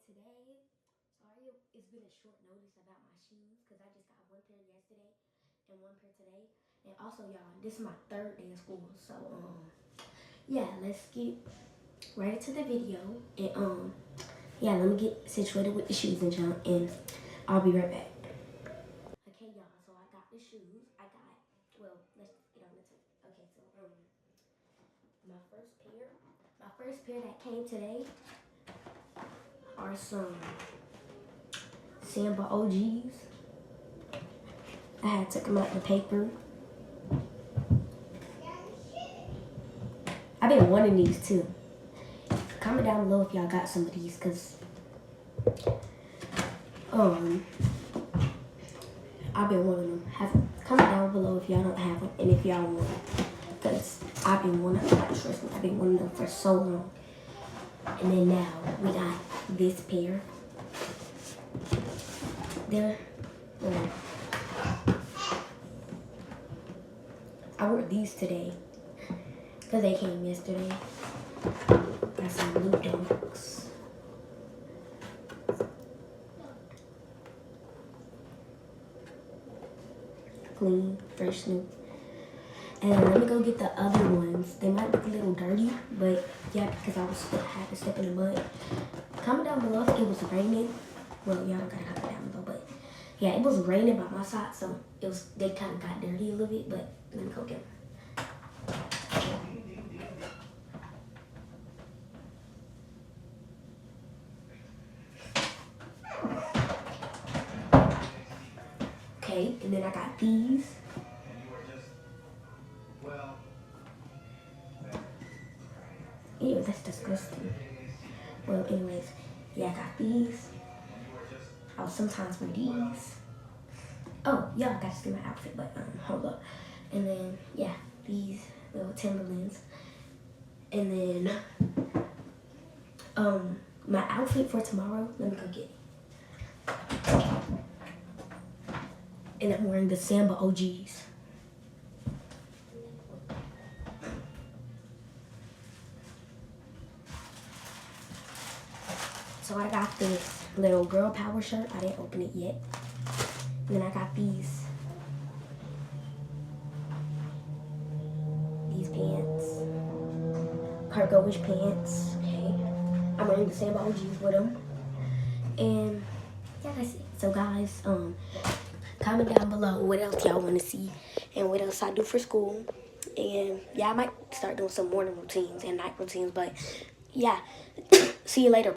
today, sorry it's been a short notice about my shoes because I just got one pair yesterday and one pair today. And also, y'all, this is my third day of school. So, yeah, let's get right into the video. And, yeah, let me get situated with the shoes and jump, and I'll be right back. Okay, y'all, so I got the shoes. Well, let's get on into it. Okay, so, my first pair that came today are some Samba OGs. I had took them out the paper. I've been wanting these too. Comment down below if y'all got some of these, cause I've been wanting them. Comment down below if y'all don't have them and if y'all want them, cause I've been wanting them. Trust me, I've been wanting them for so long. And then now we got this pair. I wore these today because they came yesterday. Got some blue dunks. Clean, fresh, new. And let me go get the other ones. They might look a little dirty, but yeah, because I had to step in the mud. Comment down below if it was raining. Well, y'all don't gotta comment down below, but yeah, it was raining by my side, so they kind of got dirty a little bit, but let me go get them. Okay, and then I got these. Ew, that's disgusting. Well, anyways, yeah, I got these. I'll sometimes wear these. Oh, y'all got to see my outfit, but hold up. And then, yeah, these little Timberlands. And then, my outfit for tomorrow, let me go get it. And I'm wearing the Samba OGs. So I got this little girl power shirt. I didn't open it yet. And then I got these pants, cargo-ish pants. Okay, I'm wearing the Samba OGs with them. And yeah, that's it. So guys, comment down below what else y'all want to see and what else I do for school. And yeah, I might start doing some morning routines and night routines. But yeah, see you later.